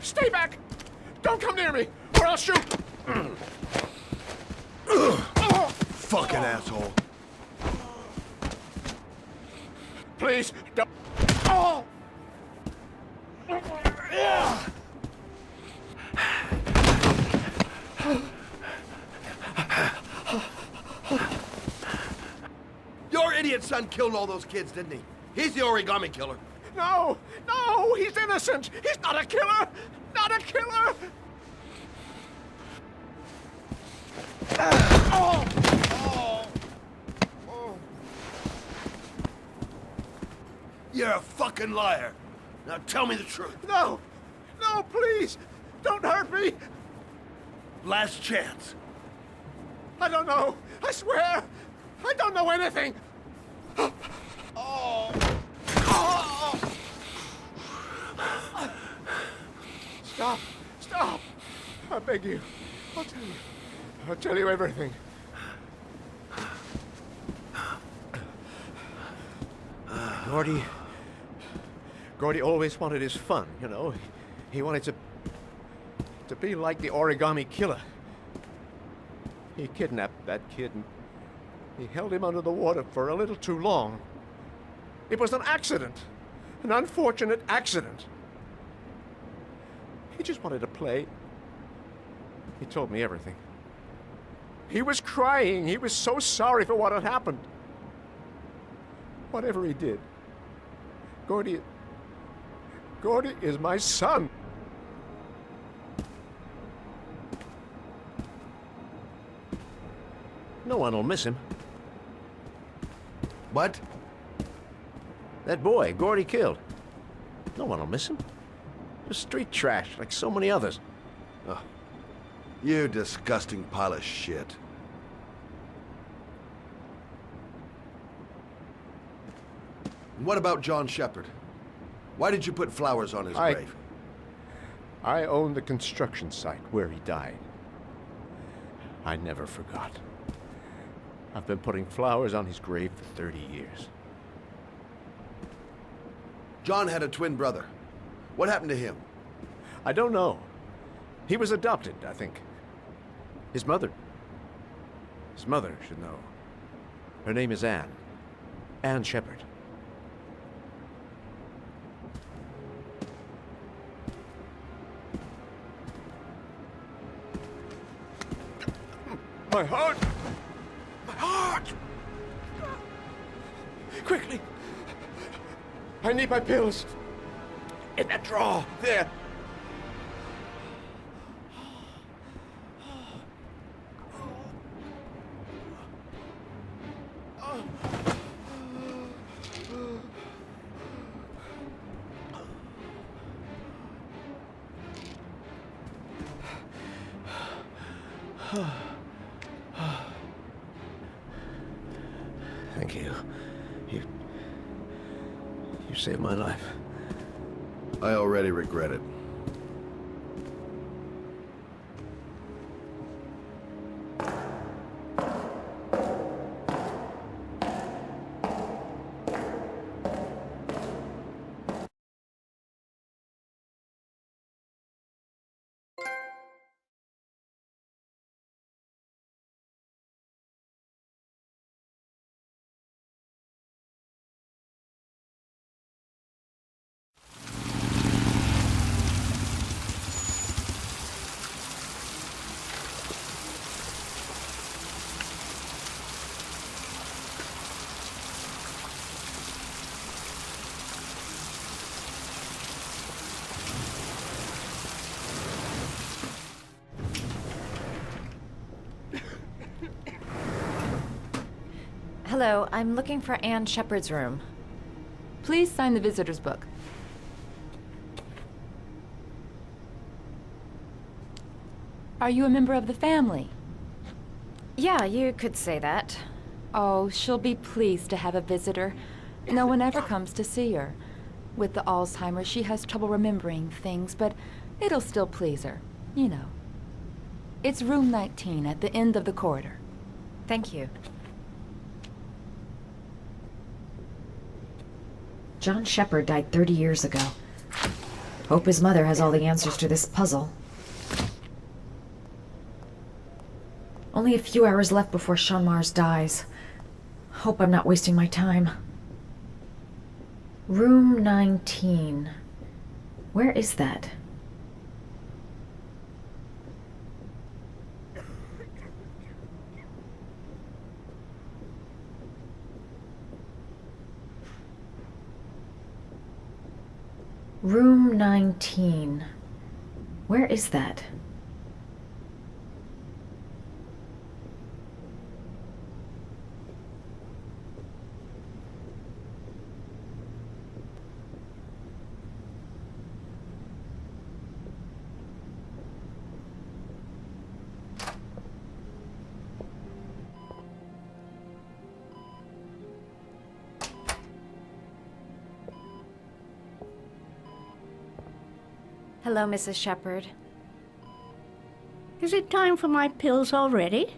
Stay back! Don't come near me, or I'll shoot! Fucking asshole. Please, don't... Oh! Your idiot son killed all those kids, didn't he? He's the Origami Killer. No! No! He's innocent! He's not a killer! Not a killer! Oh! Oh! Oh! You're a fucking liar. Now tell me the truth. No! No, please! Don't hurt me! Last chance. I don't know! I swear! I don't know anything! Oh! Oh! Stop! Stop! I beg you. I'll tell you. I'll tell you everything. Gordy always wanted his fun, you know. He wanted to be like the Origami Killer. He kidnapped that kid and he held him under the water for a little too long. It was an accident. An unfortunate accident. He just wanted to play. He told me everything. He was crying. He was so sorry for what had happened. Whatever he did, Gordy is my son. No one will miss him. What? That boy, Gordy killed. No one will miss him. Just street trash, like so many others. Oh, you disgusting pile of shit. And what about John Shepard? Why did you put flowers on his grave? I own the construction site where he died. I never forgot. I've been putting flowers on his grave for 30 years. John had a twin brother. What happened to him? I don't know. He was adopted, I think. His mother should know. Her name is Anne. Anne Shepard. My heart! My heart! Quickly! I need my pills. In that drawer, there. Thank you. You saved my life. I already regret it. Hello, I'm looking for Anne Shepard's room. Please sign the visitor's book. Are you a member of the family? Yeah, you could say that. Oh, she'll be pleased to have a visitor. No one ever comes to see her. With the Alzheimer's, she has trouble remembering things, but it'll still please her, you know. It's room 19 at the end of the corridor. Thank you. John Shepard died 30 years ago. Hope his mother has all the answers to this puzzle. Only a few hours left before Sean Mars dies. Hope I'm not wasting my time. Room 19. Where is that? Room 19. Where is that? Hello, Mrs. Shepard. Is it time for my pills already?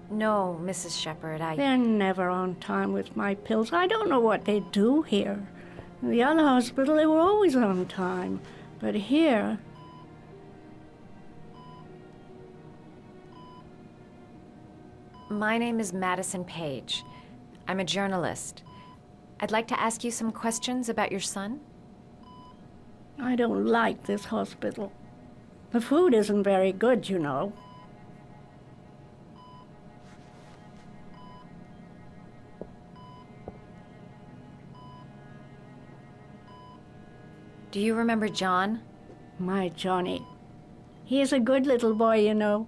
No, Mrs. Shepard, They're never on time with my pills. I don't know what they do here. In the other hospital, they were always on time. But here... My name is Madison Page. I'm a journalist. I'd like to ask you some questions about your son. I don't like this hospital. The food isn't very good, you know. Do you remember John? My Johnny. He is a good little boy, you know.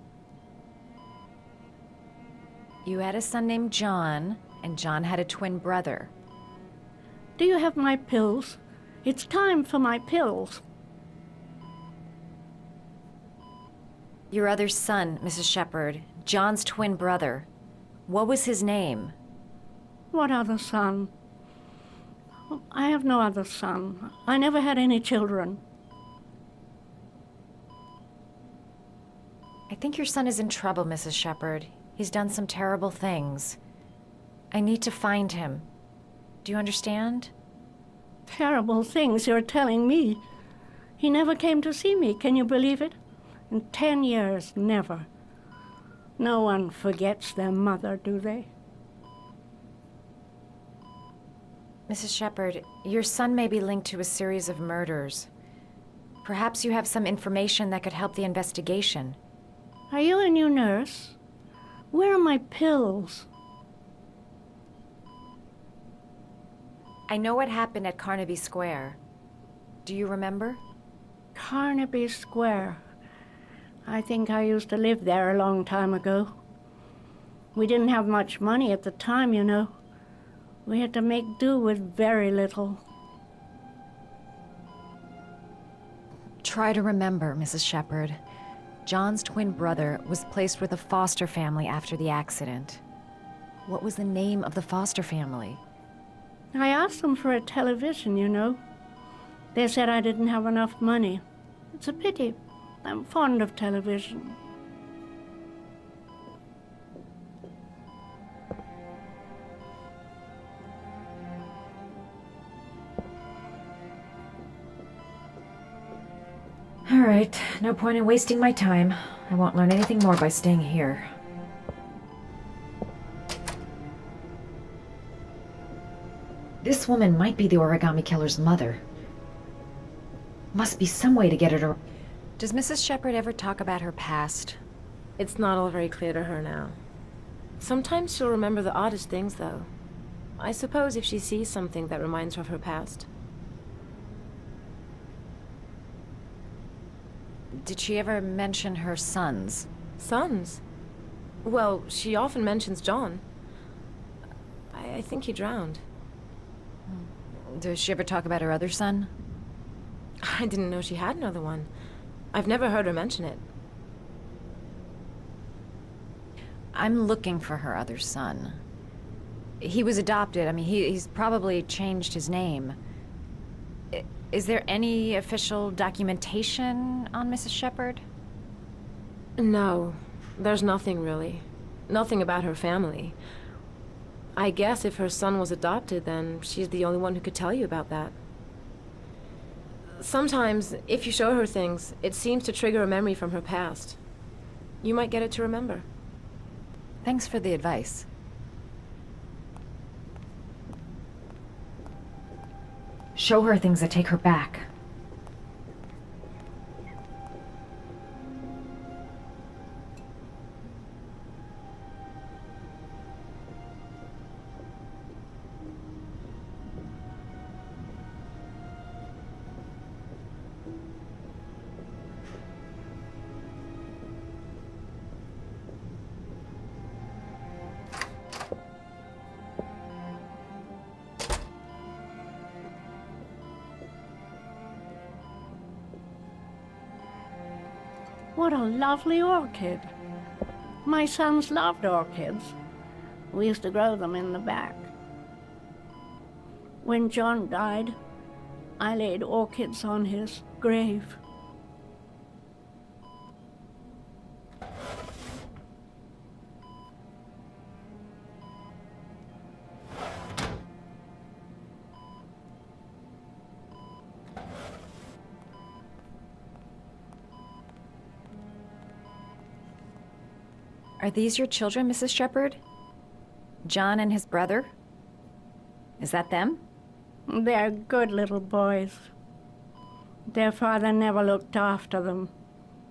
You had a son named John, and John had a twin brother. Do you have my pills? It's time for my pills. Your other son, Mrs. Shepard, John's twin brother. What was his name? What other son? Oh, I have no other son. I never had any children. I think your son is in trouble, Mrs. Shepard. He's done some terrible things. I need to find him. Do you understand? Terrible things you're telling me. He never came to see me, can you believe it? In 10 years, never. No one forgets their mother, do they? Mrs. Shepard, your son may be linked to a series of murders. Perhaps you have some information that could help the investigation. Are you a new nurse? Where are my pills? I know what happened at Carnaby Square. Do you remember? Carnaby Square. I think I used to live there a long time ago. We didn't have much money at the time, you know. We had to make do with very little. Try to remember, Mrs. Shepard. John's twin brother was placed with a foster family after the accident. What was the name of the foster family? I asked them for a television, you know. They said I didn't have enough money. It's a pity. I'm fond of television. All right, no point in wasting my time. I won't learn anything more by staying here. This woman might be the Origami Killer's mother. Must be some way to get her to... Does Mrs. Shepard ever talk about her past? It's not all very clear to her now. Sometimes she'll remember the oddest things, though. I suppose if she sees something that reminds her of her past. Did she ever mention her sons? Sons? Well, she often mentions John. I think he drowned. Does she ever talk about her other son? I didn't know she had another one. I've never heard her mention it. I'm looking for her other son. He was adopted. I mean, he's probably changed his name. Is there any official documentation on Mrs. Shepard? No, there's nothing really. Nothing about her family. I guess if her son was adopted, then she's the only one who could tell you about that. Sometimes, if you show her things, it seems to trigger a memory from her past. You might get it to remember. Thanks for the advice. Show her things that take her back. What a lovely orchid. My sons loved orchids. We used to grow them in the back. When John died, I laid orchids on his grave. Are these your children, Mrs. Shepard? John and his brother? Is that them? They're good little boys. Their father never looked after them,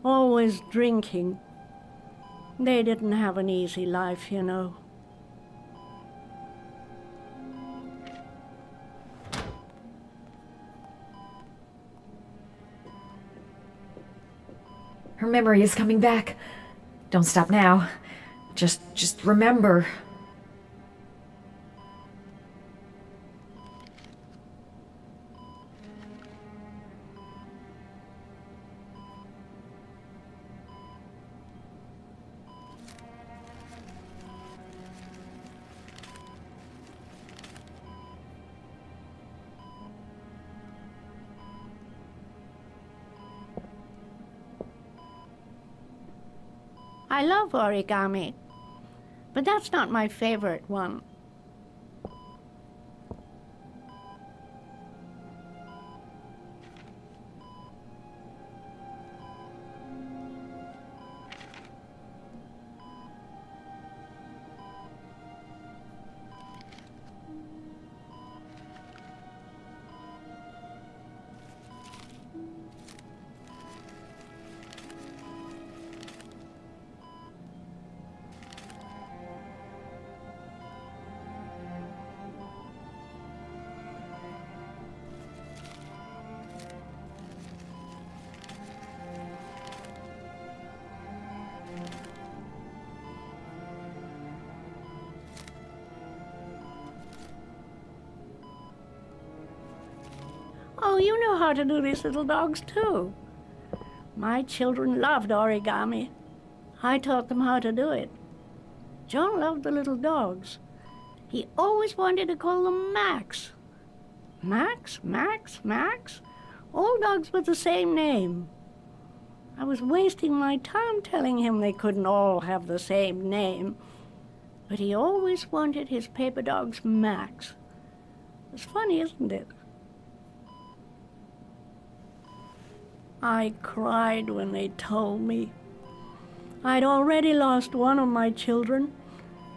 always drinking. They didn't have an easy life, you know. Her memory is coming back. Don't stop now. Just remember. I love origami, but that's not my favorite one. Oh, you know how to do these little dogs, too. My children loved origami. I taught them how to do it. John loved the little dogs. He always wanted to call them Max. Max, Max, Max. All dogs with the same name. I was wasting my time telling him they couldn't all have the same name. But he always wanted his paper dogs Max. It's funny, isn't it? I cried when they told me. I'd already lost one of my children,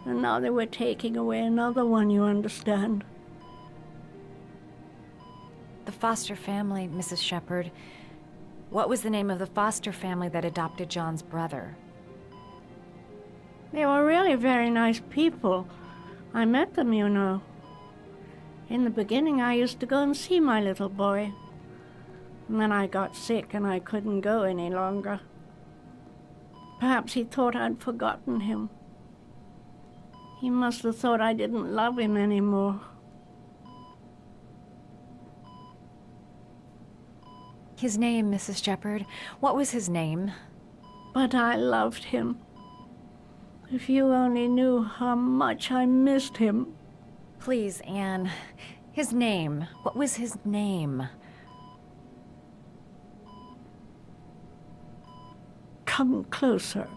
and now they were taking away another one, you understand. The foster family, Mrs. Shepard. What was the name of the foster family that adopted John's brother? They were really very nice people. I met them, you know. In the beginning, I used to go and see my little boy. And then I got sick and I couldn't go any longer. Perhaps he thought I'd forgotten him. He must have thought I didn't love him anymore. His name, Mrs. Shepard. What was his name? But I loved him. If you only knew how much I missed him. Please, Anne. His name. What was his name? Come closer.